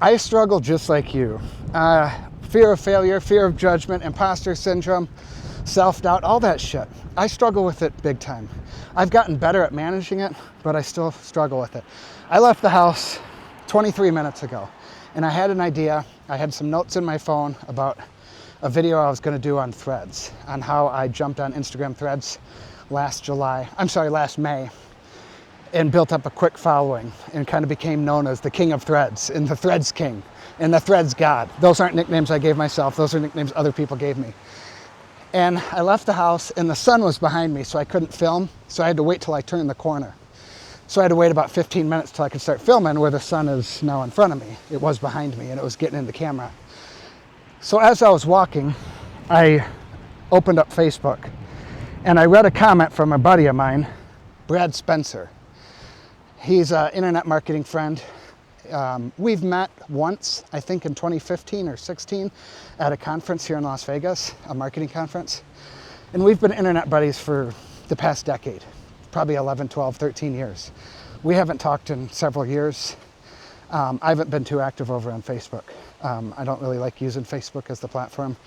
I struggle just like you. Fear of failure, fear of judgment, imposter syndrome, self-doubt, all that shit. I struggle with it big time. I've gotten better at managing it, but I still struggle with it. I left the house 23 minutes ago, and I had an idea. I had some notes in my phone about a video I was going to do on Threads, on how I jumped on Instagram Threads last May, and built up a quick following and kind of became known as the king of threads and the threads king and the threads god. Those aren't nicknames I gave myself. Those are nicknames other people gave me. And I left the house and the sun was behind me, so I couldn't film. So I had to wait till I turned the corner. So I had to wait about 15 minutes till I could start filming where the sun is now in front of me. It was behind me and it was getting in the camera. So as I was walking, I opened up Facebook and I read a comment from a buddy of mine, Brad Spencer. He's an internet marketing friend. We've met once, I think in 2015 or 16, at a conference here in Las Vegas, a marketing conference. And we've been internet buddies for the past decade, probably 11, 12, 13 years. We haven't talked in several years. I haven't been too active over on Facebook. I don't really like using Facebook as the platform.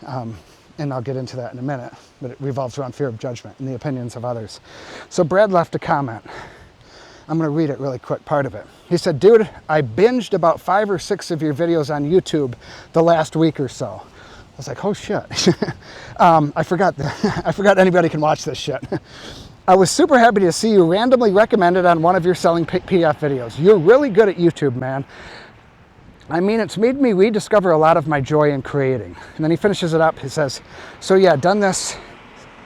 And I'll get into that in a minute, but it revolves around fear of judgment and the opinions of others. So Brad left a comment. I'm going to read it really quick, part of it. He said, dude, I binged about 5 or 6 of your videos on YouTube the last week or so. I was like, oh shit. I forgot anybody can watch this shit. I was super happy to see you randomly recommended on one of your selling PDF videos. You're really good at YouTube, man. I mean, it's made me rediscover a lot of my joy in creating. And then he finishes it up. He says, so yeah, done this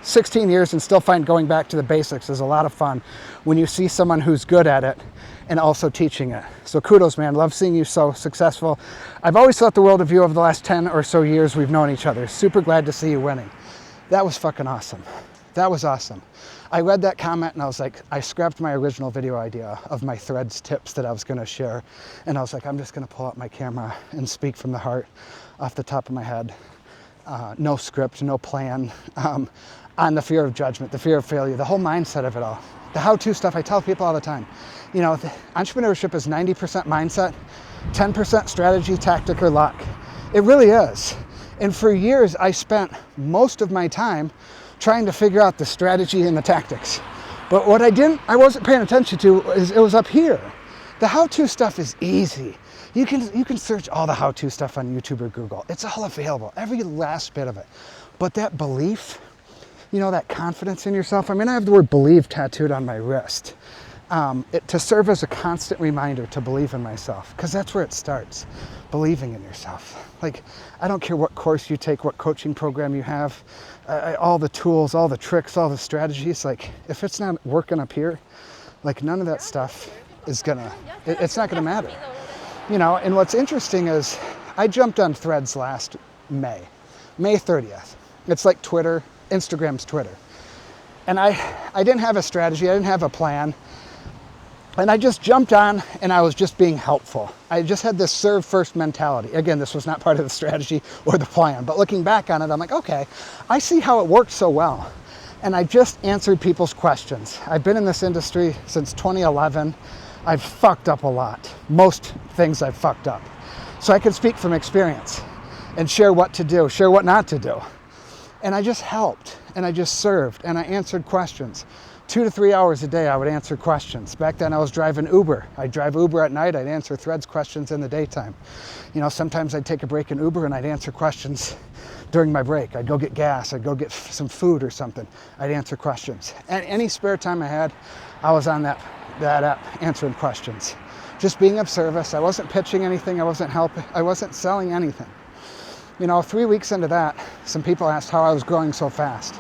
16 years and still find going back to the basics is a lot of fun when you see someone who's good at it and also teaching it. So kudos, man. Love seeing you so successful. I've always thought the world of you over the last 10 or so years we've known each other. Super glad to see you winning. That was fucking awesome. That was awesome. I read that comment and I was like, I scrapped my original video idea of my Threads tips that I was going to share. And I was like, I'm just going to pull out my camera and speak from the heart off the top of my head. No script, no plan. On the fear of judgment, the fear of failure, the whole mindset of it all. The how-to stuff I tell people all the time. You know, entrepreneurship is 90% mindset, 10% strategy, tactic, or luck. It really is. And for years, I spent most of my time trying to figure out the strategy and the tactics. But what I wasn't paying attention to is it was up here. The how-to stuff is easy. You can search all the how-to stuff on YouTube or Google. It's all available, every last bit of it. But that belief, you know, that confidence in yourself. I mean, I have the word believe tattooed on my wrist to serve as a constant reminder to believe in myself, because that's where it starts, believing in yourself. Like, I don't care what course you take, what coaching program you have, all the tools, all the tricks, all the strategies, like, if it's not working up here, like, none of that stuff is it's not gonna matter. You know, and what's interesting is I jumped on Threads last May 30th. It's like Twitter. Instagram's Twitter. And I didn't have a strategy, I didn't have a plan. And I just jumped on and I was just being helpful. I just had this serve first mentality. Again, this was not part of the strategy or the plan, but looking back on it, I'm like, okay, I see how it worked so well. And I just answered people's questions. I've been in this industry since 2011. I've fucked up a lot. Most things I've fucked up. So I can speak from experience and share what to do, share what not to do. And I just helped, and I just served, and I answered questions. 2 to 3 hours a day, I would answer questions. Back then, I was driving Uber. I'd drive Uber at night. I'd answer Threads questions in the daytime. You know, sometimes I'd take a break in Uber, and I'd answer questions during my break. I'd go get gas. I'd go get some food or something. I'd answer questions. And any spare time I had, I was on that app answering questions. Just being of service. I wasn't pitching anything. I wasn't helping. I wasn't selling anything. You know, 3 weeks into that, some people asked how I was growing so fast.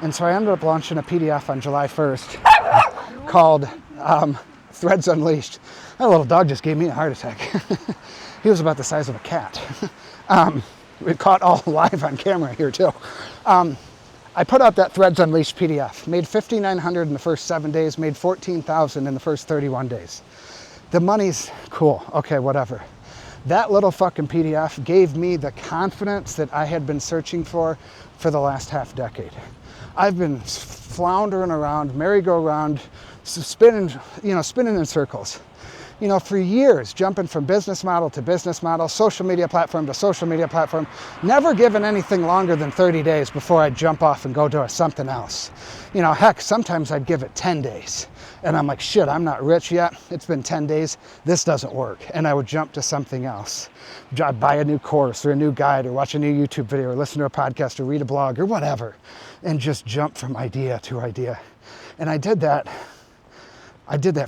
And so I ended up launching a PDF on July 1st called Threads Unleashed. That little dog just gave me a heart attack. He was about the size of a cat. We caught all live on camera here too. I put out that Threads Unleashed PDF, made $5,900 in the first 7 days, made $14,000 in the first 31 days. The money's cool, okay, whatever. That little fucking PDF gave me the confidence that I had been searching for the last half decade. I've been floundering around, merry-go-round, spinning in circles. For years, jumping from business model to business model, social media platform to social media platform, never given anything longer than 30 days before I'd jump off and go to something else. Heck, sometimes I'd give it 10 days. And I'm like, shit, I'm not rich yet. It's been 10 days. This doesn't work. And I would jump to something else. I'd buy a new course or a new guide or watch a new YouTube video or listen to a podcast or read a blog or whatever. And just jump from idea to idea. And I did that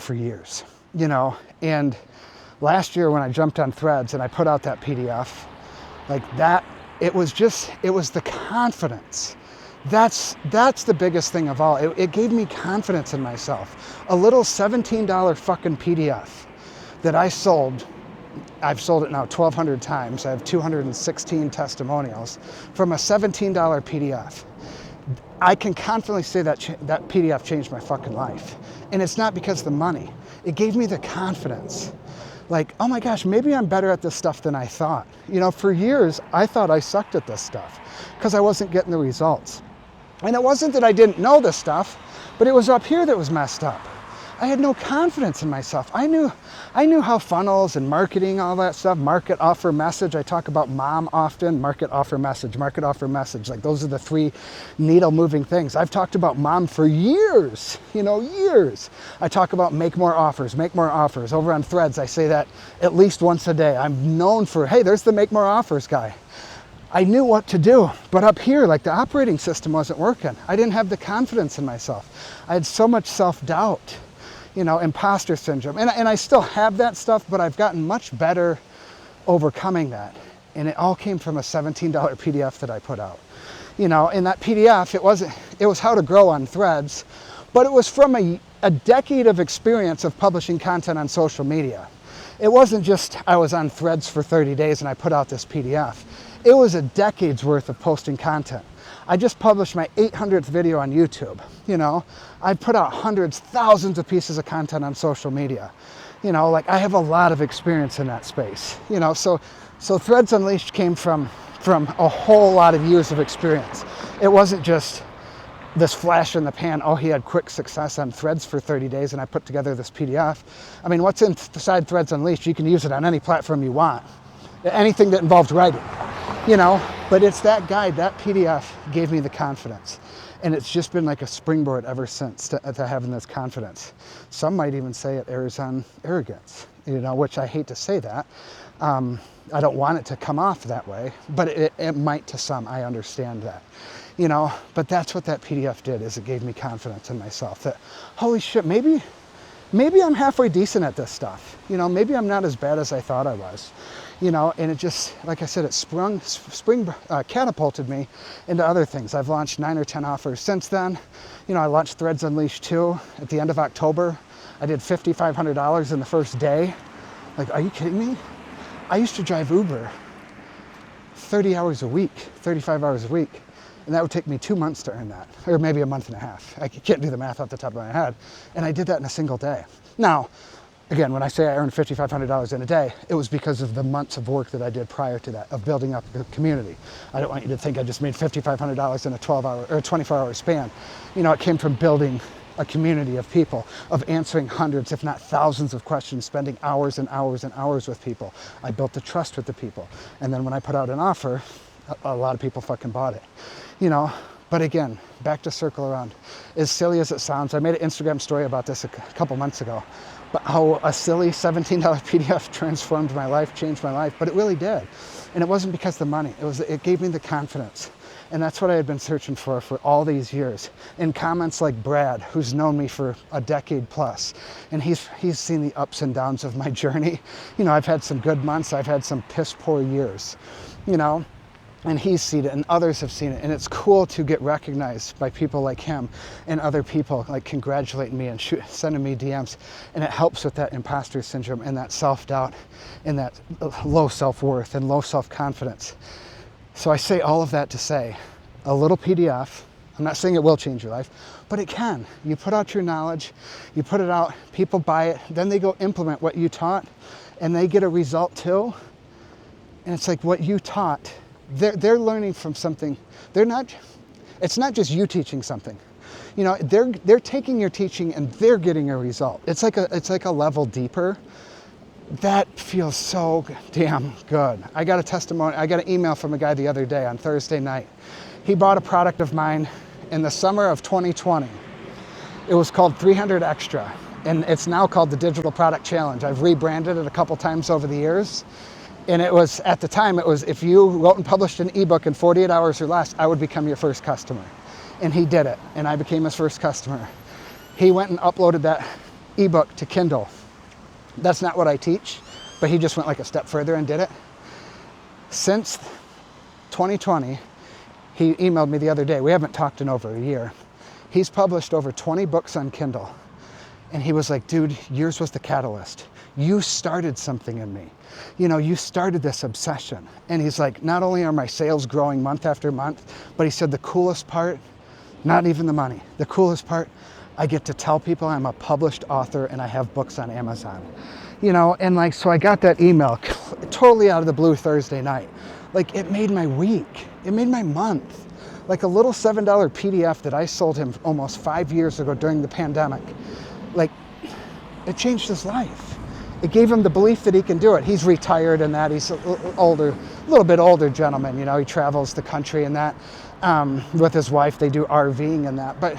for years, And last year when I jumped on Threads and I put out that PDF, like that, it was the confidence. That's the biggest thing of all. It gave me confidence in myself. A little $17 fucking PDF that I sold. I've sold it now 1,200 times. I have 216 testimonials from a $17 PDF. I can confidently say that that PDF changed my fucking life. And it's not because of the money. It gave me the confidence. Like, oh my gosh, maybe I'm better at this stuff than I thought. For years, I thought I sucked at this stuff because I wasn't getting the results. And it wasn't that I didn't know this stuff, but it was up here that was messed up. I had no confidence in myself. I knew how funnels and marketing, all that stuff, market, offer, message. I talk about MOM often, market, offer, message, market, offer, message. Like those are the three needle moving things. I've talked about MOM for years, years. I talk about make more offers. Over on Threads, I say that at least once a day. I'm known for, hey, there's the make more offers guy. I knew what to do, but up here, like the operating system wasn't working. I didn't have the confidence in myself. I had so much self-doubt, imposter syndrome. And I still have that stuff, but I've gotten much better overcoming that. And it all came from a $17 PDF that I put out. In that PDF, it was how to grow on Threads, but it was from a decade of experience of publishing content on social media. It wasn't just I was on Threads for 30 days and I put out this PDF. It was a decade's worth of posting content. I just published my 800th video on YouTube. I put out hundreds, thousands of pieces of content on social media. I have a lot of experience in that space. So Threads Unleashed came from a whole lot of years of experience. It wasn't just this flash in the pan, oh, he had quick success on Threads for 30 days and I put together this PDF. I mean, what's inside Threads Unleashed, you can use it on any platform you want. Anything that involves writing, but it's that guide, that PDF gave me the confidence. And it's just been like a springboard ever since to having this confidence. Some might even say it errs on arrogance, which I hate to say that. I don't want it to come off that way, but it might to some, I understand that. But that's what that PDF did, is it gave me confidence in myself that, holy shit, maybe I'm halfway decent at this stuff. Maybe I'm not as bad as I thought I was. And it just, like I said, it catapulted me into other things. I've launched 9 or 10 offers since then. I launched Threads Unleashed 2 at the end of October. I did $5,500 in the first day. Like, are you kidding me? I used to drive Uber 30 hours a week, 35 hours a week. And that would take me 2 months to earn that, or maybe a month and a half. I can't do the math off the top of my head. And I did that in a single day. Now, again, when I say I earned $5,500 in a day, it was because of the months of work that I did prior to that, of building up the community. I don't want you to think I just made $5,500 in a 12-hour or 24-hour span. It came from building a community of people, of answering hundreds, if not thousands of questions, spending hours and hours and hours with people. I built the trust with the people. And then when I put out an offer, a lot of people fucking bought it. But again, back to circle around. As silly as it sounds, I made an Instagram story about this a couple months ago, but how a silly $17 PDF transformed my life, changed my life, but it really did. And it wasn't because of the money, it gave me the confidence. And that's what I had been searching for all these years. In comments like Brad, who's known me for a decade plus, and he's seen the ups and downs of my journey. I've had some good months, I've had some piss poor years, and he's seen it and others have seen it. And it's cool to get recognized by people like him and other people like congratulating me and sending me DMs. And it helps with that imposter syndrome and that self-doubt and that low self-worth and low self-confidence. So I say all of that to say, a little PDF, I'm not saying it will change your life, but it can. You put out your knowledge, you put it out, people buy it, then they go implement what you taught and they get a result too. And it's like what you taught, they're learning from something. It's not just you teaching something. They're taking your teaching and they're getting a result. It's like a level deeper. That feels so damn good. I got a testimony, I got an email from a guy the other day on Thursday night. He bought a product of mine in the summer of 2020. It was called 300 Extra, and it's now called the Digital Product Challenge. I've rebranded it a couple times over the years. And it was, at the time, it was, if you wrote and published an ebook in 48 hours or less, I would become your first customer. And he did it, and I became his first customer. He went and uploaded that ebook to Kindle. That's not what I teach, but he just went like a step further and did it. Since 2020, he emailed me the other day. We haven't talked in over a year. He's published over 20 books on Kindle. And he was like, dude, yours was the catalyst. You started something in me. You know, you started this obsession. And he's like, not only are my sales growing month after month, but he said the coolest part, not even the money, the coolest part, I get to tell people I'm a published author and I have books on Amazon. You know, and like, so I got that email totally out of the blue Thursday night. Like, it made my week. It made my month. Like a little $7 PDF that I sold him almost 5 years ago during the pandemic. Like, it changed his life. It gave him the belief that he can do it. He's retired and that. He's a little bit older gentleman. You know, he travels the country and that with his wife. They do RVing and that. But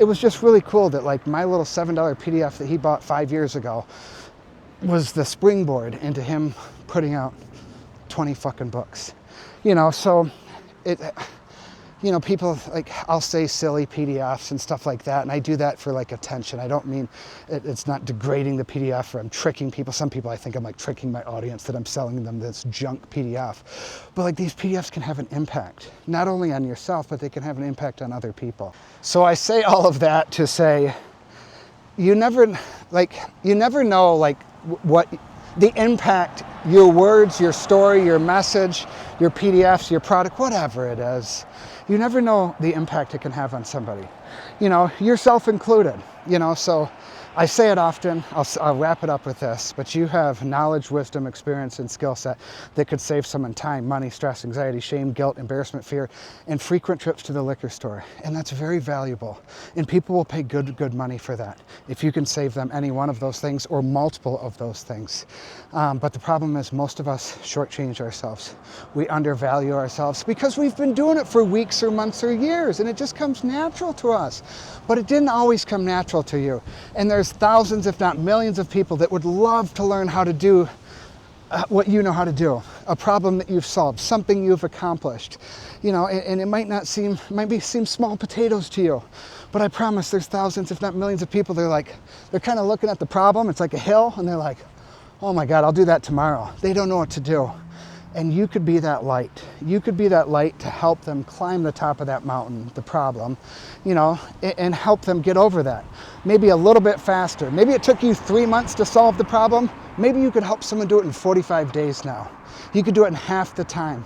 it was just really cool that like my little $7 PDF that he bought 5 years ago was the springboard into him putting out 20 fucking books. You know, so it, you know, people like, I'll say silly PDFs and stuff like that, and I do that for like attention. I don't mean, it's not degrading the PDF or I'm tricking people. Some people I think I'm like tricking my audience that I'm selling them this junk PDF. But like these PDFs can have an impact, not only on yourself, but they can have an impact on other people. So I say all of that to say, you never know like what the impact your words, your story, your message, your PDFs, your product, whatever it is, you never know the impact it can have on somebody, you know, yourself included, you know. So I say it often, I'll wrap it up with this, but you have knowledge, wisdom, experience, and skill set that could save someone time, money, stress, anxiety, shame, guilt, embarrassment, fear, and frequent trips to the liquor store. And that's very valuable. And people will pay good money for that if you can save them any one of those things or multiple of those things. But the problem is most of us shortchange ourselves. We undervalue ourselves because we've been doing it for weeks or months or years, and it just comes natural to us. But it didn't always come natural to you. And there's thousands, if not millions of people that would love to learn how to do what you know how to do, a problem that you've solved, something you've accomplished, you know, and it might seem small potatoes to you, but I promise there's thousands, if not millions of people, they're kind of looking at the problem, it's like a hill, and they're like, oh my God, I'll do that tomorrow. They don't know what to do. And you could be that light. You could be that light to help them climb the top of that mountain, the problem, you know, and help them get over that. Maybe a little bit faster. Maybe it took you 3 months to solve the problem. Maybe you could help someone do it in 45 days now. You could do it in half the time,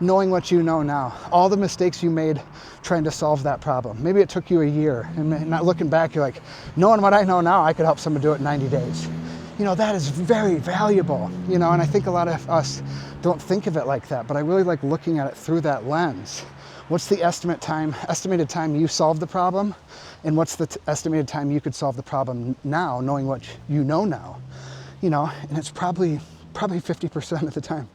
knowing what you know now. All the mistakes you made trying to solve that problem. Maybe it took you a year, and not looking back, you're like, knowing what I know now, I could help someone do it in 90 days. You know, that is very valuable, you know, and I think a lot of us don't think of it like that, but I really like looking at it through that lens. What's the estimated time you solve the problem? And what's the estimated time you could solve the problem now, knowing what you know now? You know, and it's probably 50% of the time.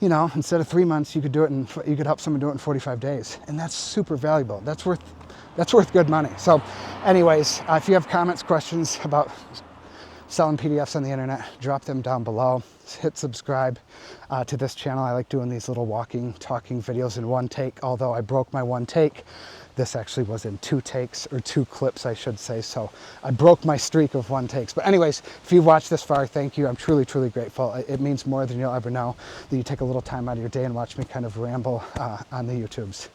You know, instead of 3 months, you could do it you could help someone do it in 45 days. And that's super valuable. That's worth good money. So anyways, if you have comments, questions about selling PDFs on the internet, drop them down below. Hit subscribe to this channel. I like doing these little talking videos in one take, although I broke my one take. This actually was in 2 takes, or 2 clips, I should say. So I broke my streak of 1 takes. But anyways, if you've watched this far, thank you. I'm truly, truly grateful. It means more than you'll ever know that you take a little time out of your day and watch me kind of ramble on the YouTubes.